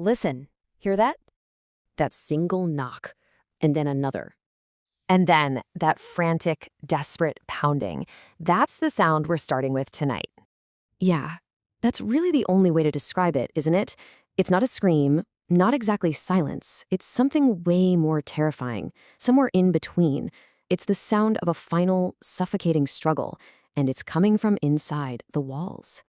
Listen, hear that? That single knock, and then another. And then that frantic, desperate pounding. That's the sound we're starting with tonight. Yeah, that's really the only way to describe it, isn't it? It's not a scream, not exactly silence. It's something way more terrifying, somewhere in between. It's the sound of a final, suffocating struggle, and it's coming from inside the walls.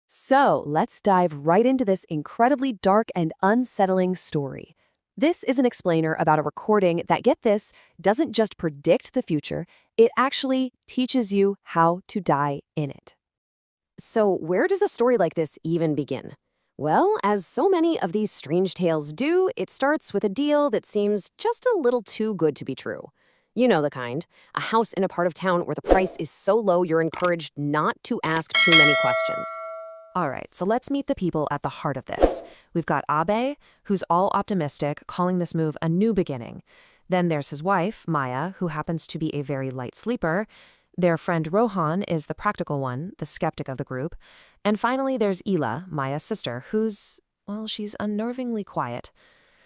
So let's dive right into this incredibly dark and unsettling story. This is an explainer about a recording that, get this, doesn't just predict the future, it actually teaches you how to die in it. So where does a story like this even begin? Well, as so many of these strange tales do, it starts with a deal that seems just a little too good to be true. You know the kind. A house in a part of town where the price is so low you're encouraged not to ask too many questions. All right, so let's meet the people at the heart of this. We've got Abe, who's all optimistic, calling this move a new beginning. Then there's his wife, Maya, who happens to be a very light sleeper. Their friend Rohan is the practical one, the skeptic of the group. And finally, there's Ila, Maya's sister, who's, well, she's unnervingly quiet.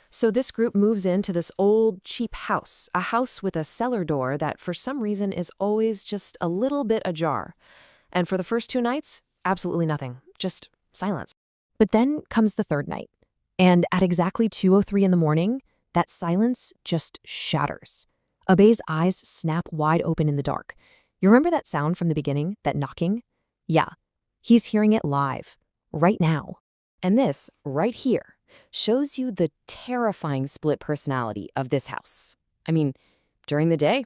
So this group moves into this old, cheap house, a house with a cellar door that for some reason is always just a little bit ajar. And for the first 2 nights, absolutely nothing, just silence. But then comes the third night, and at exactly 2:03 in the morning, that silence just shatters. Abe's eyes snap wide open in the dark. You remember that sound from the beginning, that knocking? Yeah, he's hearing it live, right now. And this, right here, shows you the terrifying split personality of this house. I mean, during the day,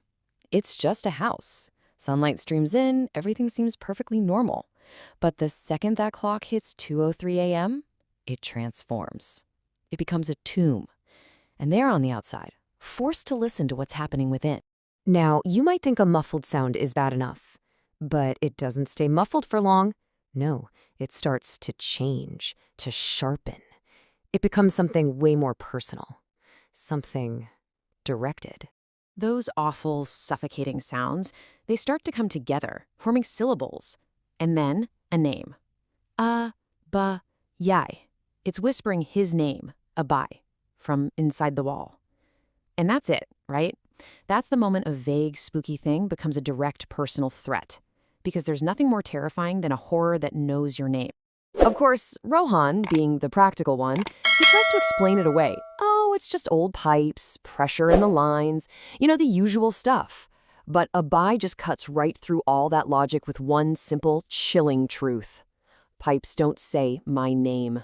it's just a house. Sunlight streams in, everything seems perfectly normal. But the second that clock hits 2:03 a.m., it transforms. It becomes a tomb. And they're on the outside, forced to listen to what's happening within. Now, you might think a muffled sound is bad enough, but it doesn't stay muffled for long. No, it starts to change, to sharpen. It becomes something way more personal, something directed. Those awful, suffocating sounds, they start to come together, forming syllables. And then a name. A-ba-yai. It's whispering his name, Abai, from inside the wall. And that's it, right? That's the moment a vague, spooky thing becomes a direct personal threat. Because there's nothing more terrifying than a horror that knows your name. Of course, Rohan, being the practical one, he tries to explain it away. Oh, it's just old pipes, pressure in the lines, the usual stuff. But Abai just cuts right through all that logic with one simple, chilling truth. Pipes don't say my name.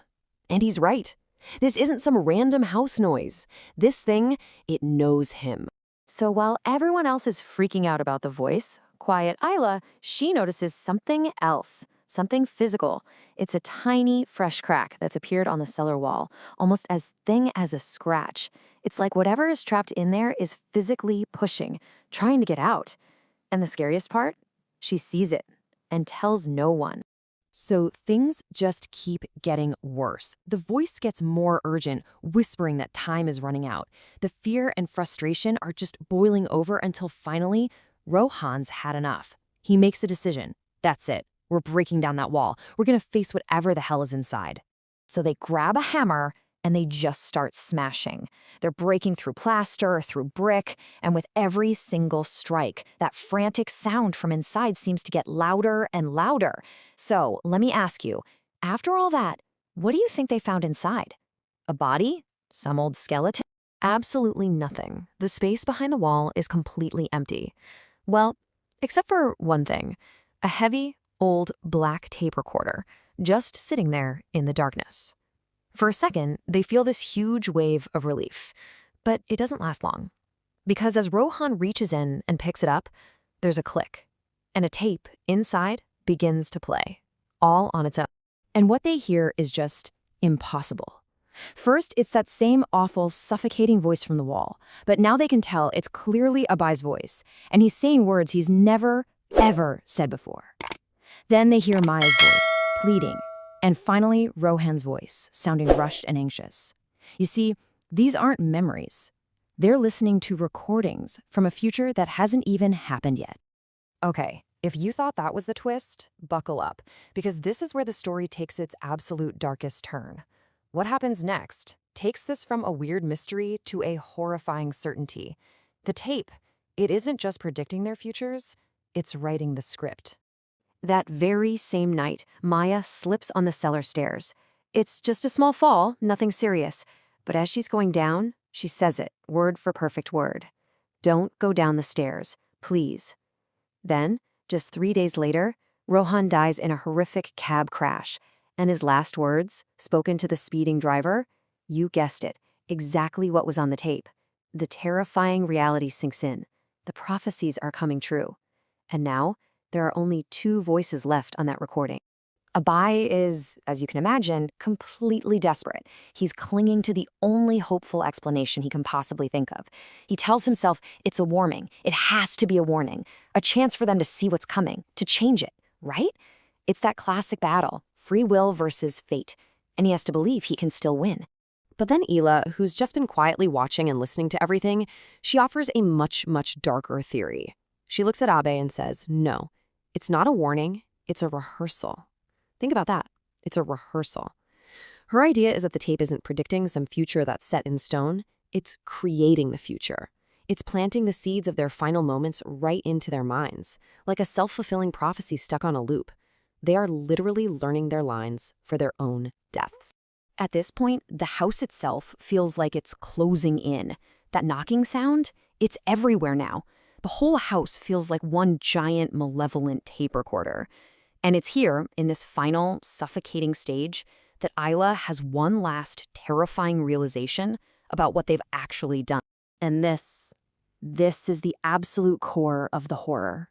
And he's right. This isn't some random house noise. This thing, it knows him. So while everyone else is freaking out about the voice, quiet Isla, she notices something else, something physical. It's a tiny, fresh crack that's appeared on the cellar wall, almost as thin as a scratch. It's like whatever is trapped in there is physically pushing, trying to get out. And the scariest part? She sees it and tells no one. So things just keep getting worse. The voice gets more urgent, whispering that time is running out. The fear and frustration are just boiling over until finally, Rohan's had enough. He makes a decision. That's it. We're breaking down that wall. We're going to face whatever the hell is inside. So they grab a hammer and they just start smashing. They're breaking through plaster, through brick, and with every single strike, that frantic sound from inside seems to get louder and louder. So let me ask you, after all that, what do you think they found inside? A body? Some old skeleton? Absolutely nothing. The space behind the wall is completely empty. Well, except for one thing, a heavy, old black tape recorder, just sitting there in the darkness. For a second, they feel this huge wave of relief, but it doesn't last long. Because as Rohan reaches in and picks it up, there's a click, and a tape inside begins to play, all on its own. And what they hear is just impossible. First, it's that same awful, suffocating voice from the wall, but now they can tell it's clearly Abai's voice, and he's saying words he's never, ever said before. Then they hear Maya's voice, pleading, and finally Rohan's voice, sounding rushed and anxious. You see, these aren't memories. They're listening to recordings from a future that hasn't even happened yet. Okay, if you thought that was the twist, buckle up, because this is where the story takes its absolute darkest turn. What happens next takes this from a weird mystery to a horrifying certainty. The tape, it isn't just predicting their futures, it's writing the script. That very same night, Maya slips on the cellar stairs. It's just a small fall, nothing serious. But as she's going down, she says it, word for perfect word. "Don't go down the stairs, please." Then, just 3 days later, Rohan dies in a horrific cab crash. And his last words, spoken to the speeding driver, you guessed it, exactly what was on the tape. The terrifying reality sinks in. The prophecies are coming true. And now, there are only 2 voices left on that recording. Abai is, as you can imagine, completely desperate. He's clinging to the only hopeful explanation he can possibly think of. He tells himself it's a warning. It has to be a warning. A chance for them to see what's coming, to change it, right? It's that classic battle, free will versus fate. And he has to believe he can still win. But then Ela, who's just been quietly watching and listening to everything, she offers a much, much darker theory. She looks at Abe and says, no, it's not a warning, it's a rehearsal. Think about that. It's a rehearsal. Her idea is that the tape isn't predicting some future that's set in stone. It's creating the future. It's planting the seeds of their final moments right into their minds, like a self-fulfilling prophecy stuck on a loop. They are literally learning their lines for their own deaths. At this point, the house itself feels like it's closing in. That knocking sound, it's everywhere now. The whole house feels like one giant, malevolent tape recorder. And it's here, in this final, suffocating stage, that Isla has one last terrifying realization about what they've actually done. And this is the absolute core of the horror.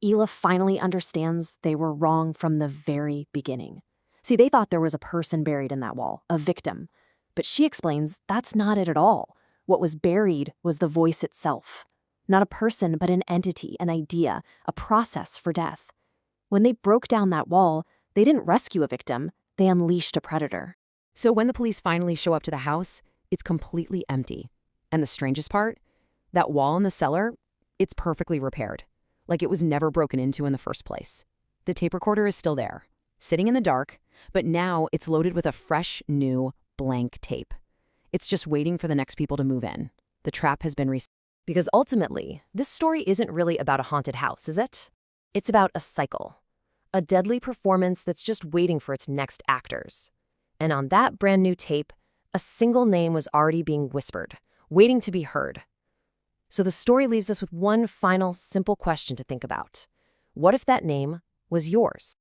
Ela finally understands they were wrong from the very beginning. See, they thought there was a person buried in that wall, a victim. But she explains that's not it at all. What was buried was the voice itself. Not a person, but an entity, an idea, a process for death. When they broke down that wall, they didn't rescue a victim, they unleashed a predator. So when the police finally show up to the house, it's completely empty. And the strangest part? That wall in the cellar, it's perfectly repaired. Like it was never broken into in the first place. The tape recorder is still there, sitting in the dark, but now it's loaded with a fresh, new, blank tape. It's just waiting for the next people to move in. The trap has been reset. Because ultimately, this story isn't really about a haunted house, is it? It's about a cycle. A deadly performance that's just waiting for its next actors. And on that brand new tape, a single name was already being whispered, waiting to be heard. So the story leaves us with one final, simple question to think about. What if that name was yours?